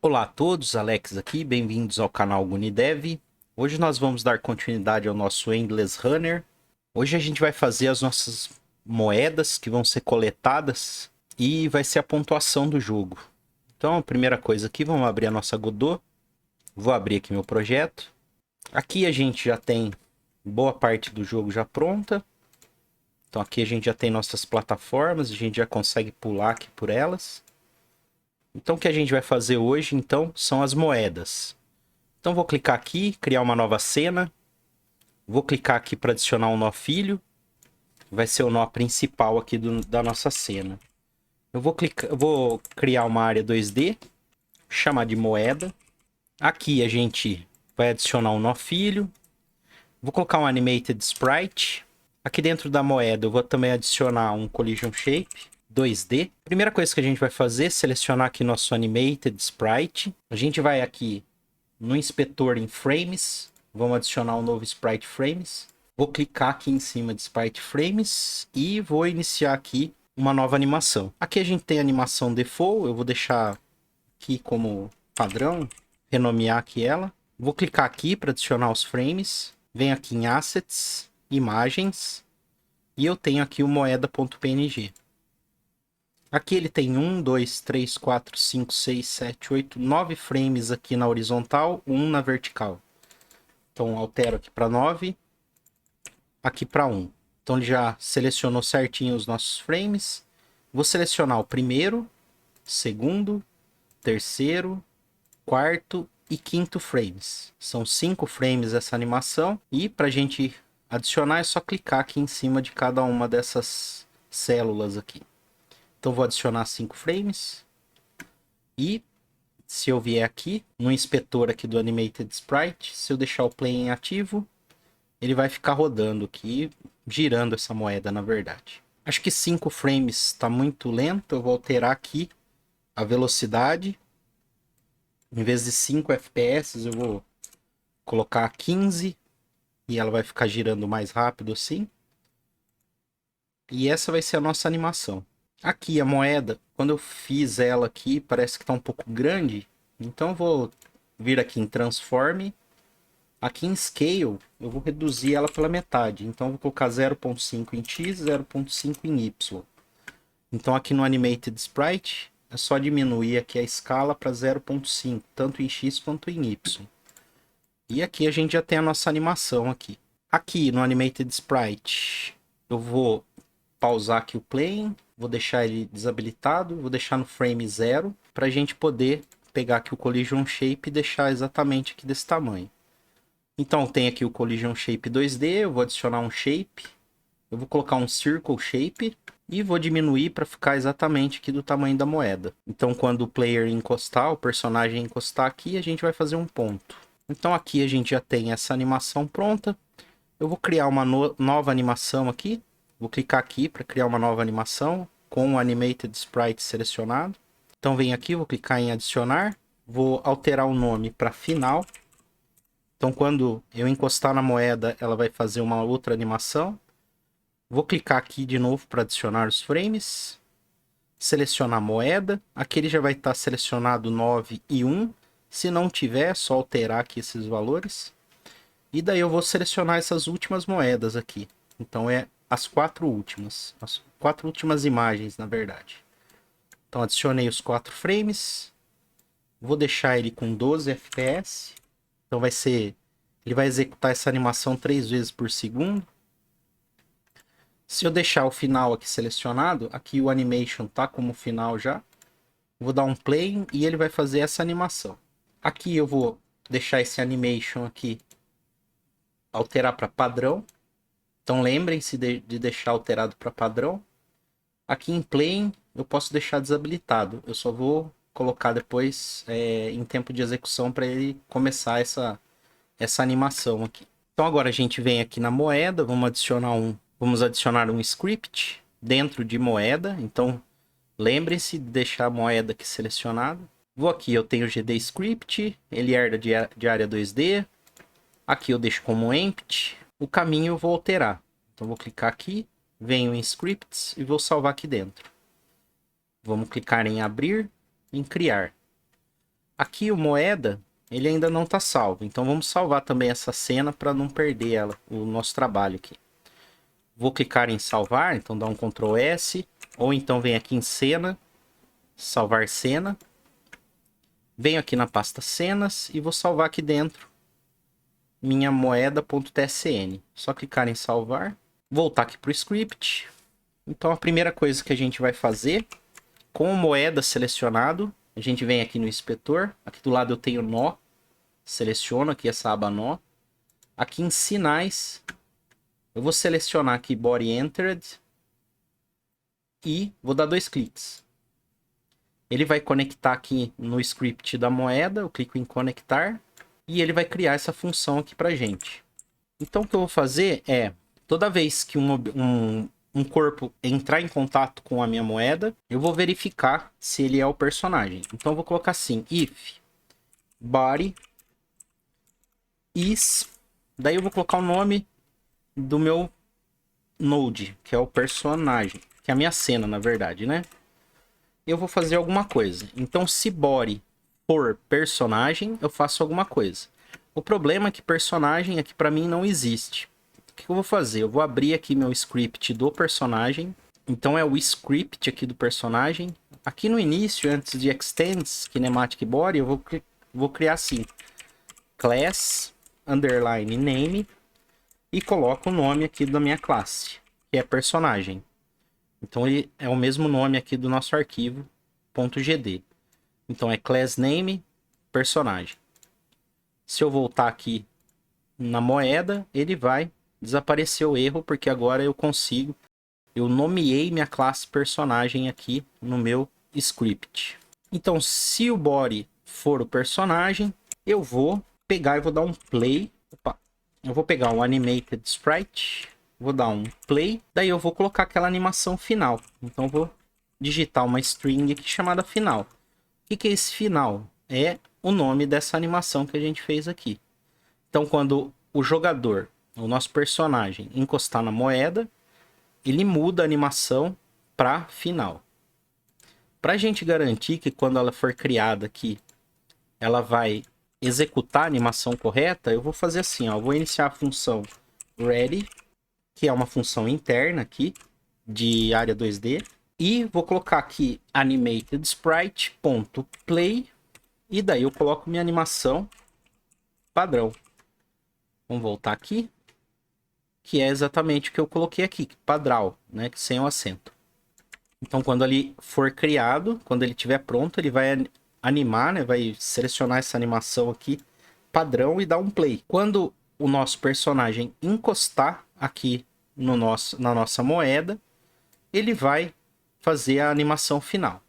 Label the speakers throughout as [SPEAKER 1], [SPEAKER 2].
[SPEAKER 1] Olá a todos, Alex aqui, bem-vindos ao canal Gunidev. Hoje nós vamos dar continuidade ao nosso Endless Runner. Hoje a gente vai fazer as nossas moedas que vão ser coletadas e vai ser a pontuação do jogo. Então, a primeira coisa aqui, vamos abrir a nossa Godot. Vou abrir aqui meu projeto. Aqui a gente já tem boa parte do jogo já pronta. Então aqui a gente já tem nossas plataformas, a gente já consegue pular aqui por elas. Então o que a gente vai fazer hoje, então, são as moedas. Então vou clicar aqui, criar uma nova cena. Vou clicar aqui para adicionar um nó filho. Vai ser o nó principal aqui da nossa cena. Eu vou criar uma área 2D, chamar de moeda. Aqui a gente vai adicionar um nó filho. Vou colocar um animated sprite. Aqui dentro da moeda eu vou também adicionar um collision shape 2D. Primeira coisa que a gente vai fazer é selecionar aqui nosso animated sprite. A gente vai aqui no inspetor em frames. Vamos adicionar um novo sprite frames. Vou clicar aqui em cima de sprite frames e vou iniciar aqui uma nova animação. Aqui a gente tem a animação default. Eu vou deixar aqui como padrão, renomear aqui ela. Vou clicar aqui para adicionar os frames. Venho aqui em assets, imagens, e eu tenho aqui o moeda.png. Aqui ele tem 1, 2, 3, 4, 5, 6, 7, 8, 9 frames aqui na horizontal, 1 na vertical. Então altero aqui para 9, aqui para 1. Então ele já selecionou certinho os nossos frames. Vou selecionar o primeiro, segundo, terceiro, quarto e quinto frames. São 5 frames essa animação. E para a gente adicionar é só clicar aqui em cima de cada uma dessas células aqui. Então vou adicionar 5 frames. E se eu vier aqui no inspetor aqui do Animated Sprite, se eu deixar o play em ativo, ele vai ficar rodando aqui, girando essa moeda na verdade. Acho que 5 frames está muito lento, eu vou alterar aqui a velocidade. Em vez de 5 FPS, eu vou colocar 15 e ela vai ficar girando mais rápido assim. E essa vai ser a nossa animação. Aqui a moeda, quando eu fiz ela aqui, parece que está um pouco grande. Então eu vou vir aqui em Transform. Aqui em Scale, eu vou reduzir ela pela metade. Então eu vou colocar 0.5 em X, 0.5 em Y. Então aqui no Animated Sprite, é só diminuir aqui a escala para 0.5, tanto em X quanto em Y. E aqui a gente já tem a nossa animação aqui. Aqui no Animated Sprite, eu vou pausar aqui o playing, vou deixar ele desabilitado, vou deixar no frame 0, para a gente poder pegar aqui o Collision Shape e deixar exatamente aqui desse tamanho. Então tem aqui o Collision Shape 2D, eu vou adicionar um Shape, eu vou colocar um Circle Shape e vou diminuir para ficar exatamente aqui do tamanho da moeda. Então quando o player encostar, o personagem encostar aqui, a gente vai fazer um ponto. Então aqui a gente já tem essa animação pronta. Eu vou criar uma nova animação aqui. Vou clicar aqui para criar uma nova animação com o Animated Sprite selecionado. Então venho aqui, vou clicar em adicionar. Vou alterar o nome para final. Então quando eu encostar na moeda, ela vai fazer uma outra animação. Vou clicar aqui de novo para adicionar os frames. Selecionar a moeda. Aqui ele já vai estar selecionado 9 e 1. Se não tiver, é só alterar aqui esses valores. E daí eu vou selecionar essas últimas moedas aqui. Então é as 4 últimas. As 4 últimas imagens, na verdade. Então adicionei os 4 frames. Vou deixar ele com 12 FPS. Então vai ser... Ele vai executar essa animação 3 vezes por segundo. Se eu deixar o final aqui selecionado, aqui o animation tá como final já. Vou dar um play e ele vai fazer essa animação. Aqui eu vou deixar esse animation aqui alterar para padrão. Então lembrem-se de deixar alterado para padrão. Aqui em plane eu posso deixar desabilitado. Eu só vou colocar depois em tempo de execução para ele começar essa animação aqui. Então agora a gente vem aqui na moeda, vamos adicionar um script dentro de moeda. Então lembrem-se de deixar a moeda aqui selecionada. Vou aqui, eu tenho o GD Script, ele herda de área 2D. Aqui eu deixo como empty. O caminho eu vou alterar. Então vou clicar aqui, venho em Scripts e vou salvar aqui dentro. Vamos clicar em abrir, em criar. Aqui o moeda, ele ainda não está salvo. Então vamos salvar também essa cena para não perder ela, o nosso trabalho aqui. Vou clicar em salvar, então dá um Ctrl S. Ou então vem aqui em cena, salvar cena. Venho aqui na pasta cenas e vou salvar aqui dentro minha moeda.tsn. Só clicar em salvar. Voltar aqui para o script. Então a primeira coisa que a gente vai fazer, com moeda selecionado, a gente vem aqui no inspetor. Aqui do lado eu tenho nó. Seleciono aqui essa aba nó. Aqui em sinais, eu vou selecionar aqui Body Entered. E vou dar 2 cliques. Ele vai conectar aqui no script da moeda. Eu clico em conectar. E ele vai criar essa função aqui pra gente. Então o que eu vou fazer é, toda vez que um corpo entrar em contato com a minha moeda, eu vou verificar se ele é o personagem. Então eu vou colocar assim, if body is, daí eu vou colocar o nome do meu node, que é o personagem, que é a minha cena, na verdade, né? Eu vou fazer alguma coisa. Então se body for personagem, eu faço alguma coisa. O problema é que personagem aqui para mim não existe. O que eu vou fazer? Eu vou abrir aqui meu script do personagem. Então é o script aqui do personagem. Aqui no início, antes de extends kinematic body, eu vou criar assim, class underline name, e coloco o nome aqui da minha classe, que é personagem. Então ele é o mesmo nome aqui do nosso arquivo .gd. Então é class name personagem. Se eu voltar aqui na moeda, ele vai desaparecer o erro, porque agora eu nomeei minha classe personagem aqui no meu script. Então, se o body for o personagem, eu vou pegar e vou dar um play. Opa, eu vou pegar um animated sprite, vou dar um play, daí eu vou colocar aquela animação final. Então, eu vou digitar uma string aqui chamada final. O que é esse final? É o nome dessa animação que a gente fez aqui. Então, quando o jogador, o nosso personagem, encostar na moeda, ele muda a animação para final. Para a gente garantir que quando ela for criada aqui, ela vai executar a animação correta, eu vou fazer assim, ó, eu vou iniciar a função ready, que é uma função interna aqui de área 2D, e vou colocar aqui animated sprite.play, e daí eu coloco minha animação padrão. Vamos voltar aqui, que é exatamente o que eu coloquei aqui, padrão, né, sem o acento. Então, quando ele for criado, quando ele estiver pronto, ele vai animar, né, vai selecionar essa animação aqui, padrão, e dar um play. Quando o nosso personagem encostar aqui na nossa moeda, ele vai fazer a animação final.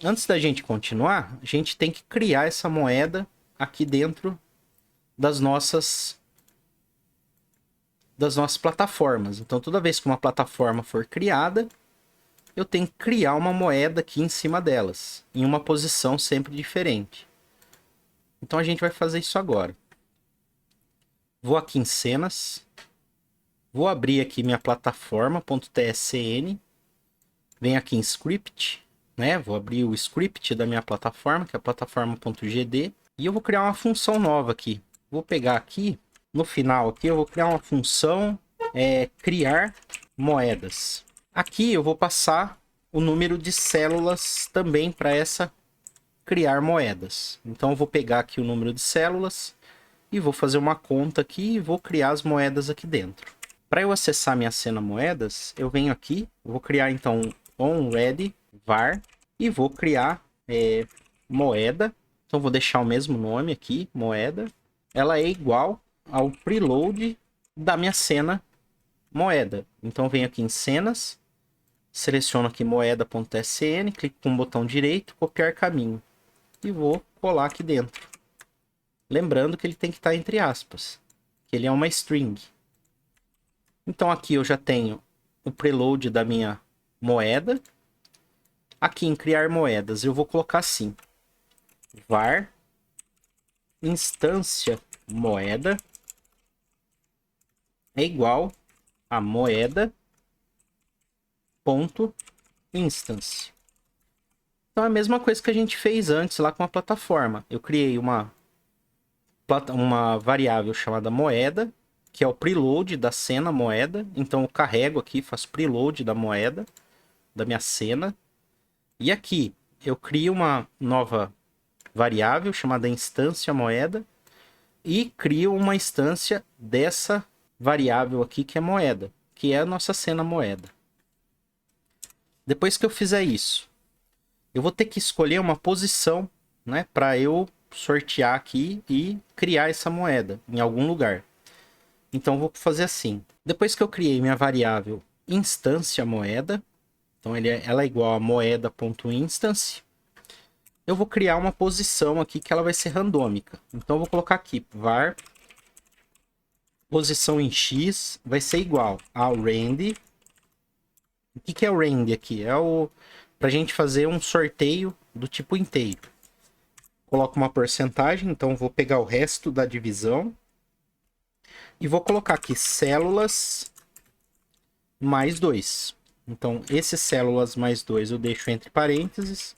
[SPEAKER 1] Antes da gente continuar, a gente tem que criar essa moeda aqui dentro das nossas plataformas. Então, toda vez que uma plataforma for criada, eu tenho que criar uma moeda aqui em cima delas, em uma posição sempre diferente. Então, a gente vai fazer isso agora. Vou aqui em cenas, vou abrir aqui minha plataforma.tsn, venho aqui em script, né? Vou abrir o script da minha plataforma, que é a plataforma.gd, e eu vou criar uma função nova aqui. Vou pegar aqui, no final aqui, eu vou criar uma função criar moedas. Aqui eu vou passar o número de células também para essa criar moedas. Então eu vou pegar aqui o número de células e vou fazer uma conta aqui e vou criar as moedas aqui dentro. Para eu acessar minha cena moedas, eu venho aqui, vou criar então onReady var e vou criar moeda. Então vou deixar o mesmo nome aqui, moeda. Ela é igual ao preload da minha cena moeda. Então venho aqui em cenas, seleciono aqui moeda.sn, clico com o botão direito, copiar caminho e vou colar aqui dentro. Lembrando que ele tem que estar entre aspas, que ele é uma string. Então aqui eu já tenho o preload da minha moeda. Aqui em criar moedas eu vou colocar assim, var instância moeda é igual a moeda ponto instance. Então é a mesma coisa que a gente fez antes lá com a plataforma. Eu criei uma variável chamada moeda, que é o preload da cena moeda. Então eu carrego aqui, faço preload da moeda, da minha cena. E aqui eu crio uma nova variável chamada instância moeda e crio uma instância dessa variável aqui que é moeda, que é a nossa cena moeda. Depois que eu fizer isso, eu vou ter que escolher uma posição, né, para eu sortear aqui e criar essa moeda em algum lugar. Então, eu vou fazer assim. Depois que eu criei minha variável instância moeda, então ela é igual a moeda.instance, eu vou criar uma posição aqui que ela vai ser randômica. Então, eu vou colocar aqui var posição em x vai ser igual ao rand. O que é o rand aqui? É para a gente fazer um sorteio do tipo inteiro. Coloco uma porcentagem, então vou pegar o resto da divisão e vou colocar aqui células mais 2. Então, esses células mais 2 eu deixo entre parênteses,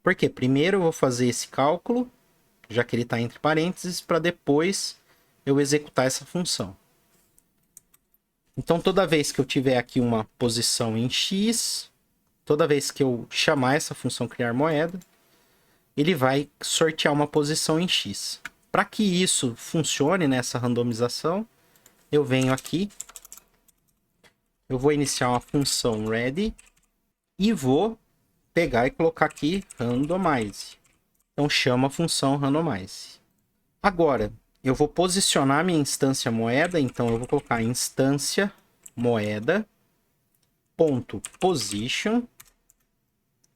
[SPEAKER 1] porque primeiro eu vou fazer esse cálculo, já que ele está entre parênteses, para depois eu executar essa função. Então, toda vez que eu tiver aqui uma posição em x, toda vez que eu chamar essa função criar moeda, ele vai sortear uma posição em x. Para que isso funcione nessa randomização, eu venho aqui, eu vou iniciar uma função ready e vou pegar e colocar aqui randomize. Então chama a função randomize. Agora, eu vou posicionar minha instância moeda, então eu vou colocar instância moeda ponto position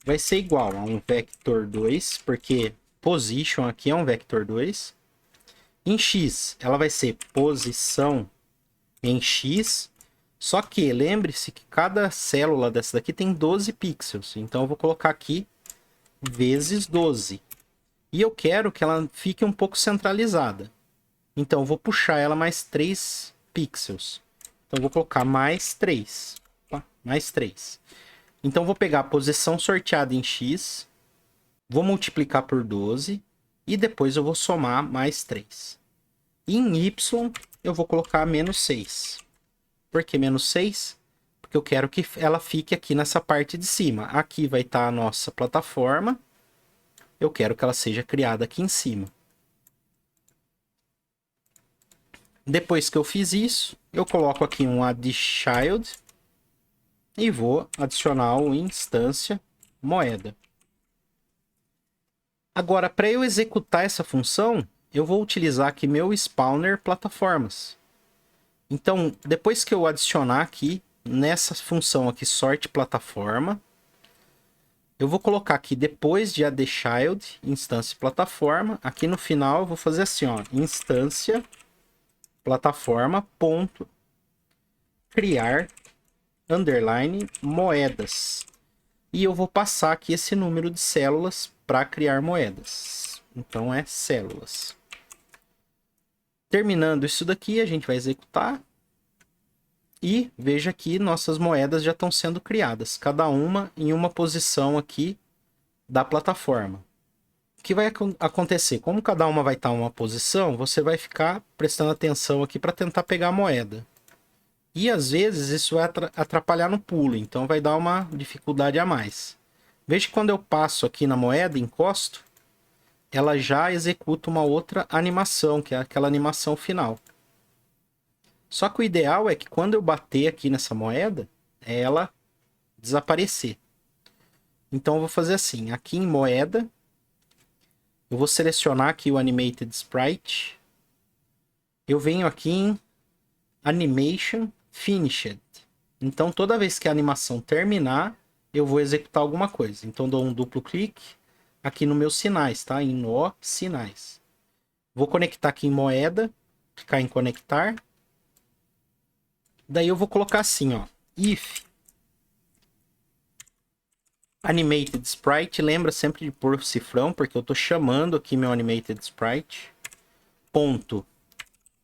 [SPEAKER 1] vai ser igual a um vector 2, porque position aqui é um vector 2. Em x, ela vai ser posição em x, só que lembre-se que cada célula dessa daqui tem 12 pixels, então eu vou colocar aqui vezes 12. E eu quero que ela fique um pouco centralizada. Então eu vou puxar ela mais 3 pixels. Então eu vou colocar mais 3. Tá? Mais 3. Então eu vou pegar a posição sorteada em x, vou multiplicar por 12 e depois eu vou somar mais 3. Em y eu vou colocar menos 6. Por que menos 6? Porque eu quero que ela fique aqui nessa parte de cima. Aqui vai estar a nossa plataforma. Eu quero que ela seja criada aqui em cima. Depois que eu fiz isso, eu coloco aqui um addChild e vou adicionar o instância moeda. Agora, para eu executar essa função, eu vou utilizar aqui meu spawner plataformas. Então, depois que eu adicionar aqui, nessa função aqui, sorte plataforma, eu vou colocar aqui, depois de addChild, instância plataforma, aqui no final eu vou fazer assim, ó, instância plataforma ponto criar underline moedas. E eu vou passar aqui esse número de células para criar moedas. Então é células. Terminando isso daqui, a gente vai executar. E veja que nossas moedas já estão sendo criadas, cada uma em uma posição aqui da plataforma. O que vai acontecer? Como cada uma vai estar em uma posição, você vai ficar prestando atenção aqui para tentar pegar a moeda. E às vezes isso vai atrapalhar no pulo, então vai dar uma dificuldade a mais. Veja que quando eu passo aqui na moeda, encosto, ela já executa uma outra animação, que é aquela animação final. Só que o ideal é que quando eu bater aqui nessa moeda, ela desaparecer. Então eu vou fazer assim, aqui em moeda, eu vou selecionar aqui o Animated Sprite. Eu venho aqui em Animation Finished. Então toda vez que a animação terminar, eu vou executar alguma coisa. Então dou um duplo clique aqui no meus sinais, tá? Em nó sinais. Vou conectar aqui em moeda, clicar em conectar. Daí eu vou colocar assim, ó, if Animated Sprite, lembra sempre de pôr cifrão, porque eu tô chamando aqui meu Animated Sprite, ponto,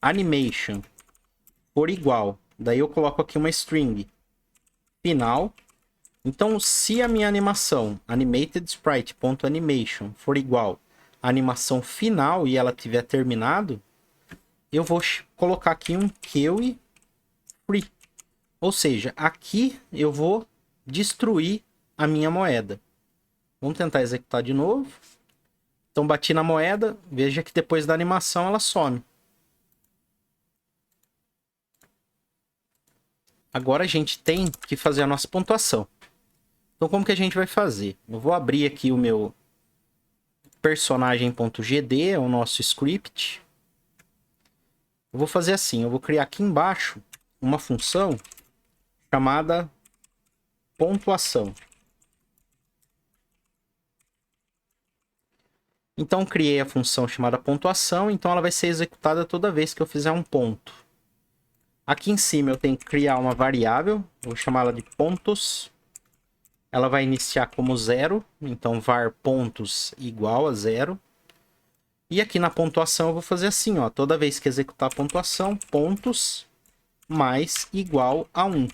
[SPEAKER 1] animation, por igual, daí eu coloco aqui uma string, final, Então, se a minha animação, animatedSprite.animation, for igual à animação final e ela tiver terminado, eu vou colocar aqui um Kill Free. Ou seja, aqui eu vou destruir a minha moeda. Vamos tentar executar de novo. Então, bati na moeda, veja que depois da animação ela some. Agora a gente tem que fazer a nossa pontuação. Então, como que a gente vai fazer? Eu vou abrir aqui o meu personagem.gd, é o nosso script. Eu vou fazer assim, eu vou criar aqui embaixo uma função chamada pontuação. Então, criei a função chamada pontuação, então ela vai ser executada toda vez que eu fizer um ponto. Aqui em cima eu tenho que criar uma variável, eu vou chamá-la de pontos. Ela vai iniciar como 0, então var pontos igual a 0. E aqui na pontuação eu vou fazer assim, ó, toda vez que executar a pontuação, pontos mais igual a 1.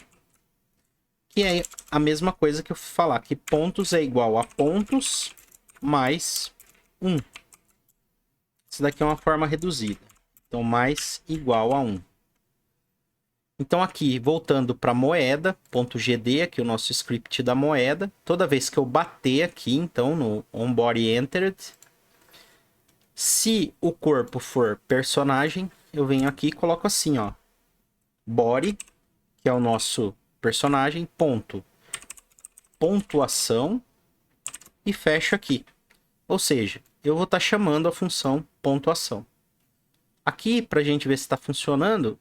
[SPEAKER 1] Que é a mesma coisa que eu falar, que pontos é igual a pontos mais 1. Isso daqui é uma forma reduzida. Então, mais igual a 1. Então, aqui, voltando para moeda.gd, aqui o nosso script da moeda. Toda vez que eu bater aqui, então, no onBody entered, se o corpo for personagem, eu venho aqui e coloco assim, ó. Body, que é o nosso personagem, ponto. Pontuação e fecho aqui. Ou seja, eu vou estar chamando a função pontuação. Aqui, para a gente ver se está funcionando,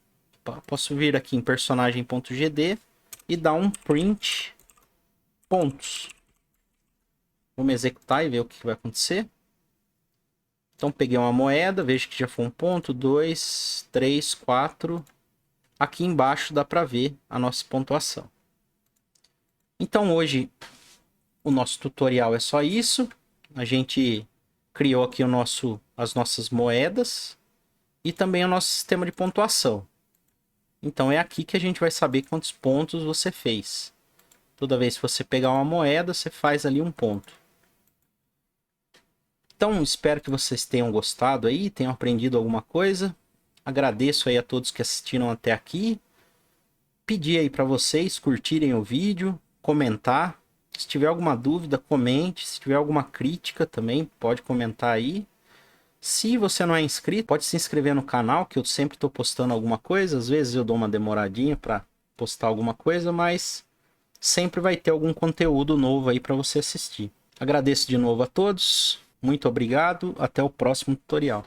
[SPEAKER 1] posso vir aqui em personagem.gd e dar um print pontos. Vamos executar e ver o que vai acontecer. Então, peguei uma moeda, vejo que já foi um ponto, 2, 3, 4. Aqui embaixo dá para ver a nossa pontuação. Então, hoje, o nosso tutorial é só isso. A gente criou aqui as nossas moedas e também o nosso sistema de pontuação. Então, é aqui que a gente vai saber quantos pontos você fez. Toda vez que você pegar uma moeda, você faz ali um ponto. Então, espero que vocês tenham gostado aí, tenham aprendido alguma coisa. Agradeço aí a todos que assistiram até aqui. Pedir aí para vocês curtirem o vídeo, comentar. Se tiver alguma dúvida, comente. Se tiver alguma crítica também, pode comentar aí. Se você não é inscrito, pode se inscrever no canal, que eu sempre estou postando alguma coisa. Às vezes eu dou uma demoradinha para postar alguma coisa, mas sempre vai ter algum conteúdo novo aí para você assistir. Agradeço de novo a todos. Muito obrigado. Até o próximo tutorial.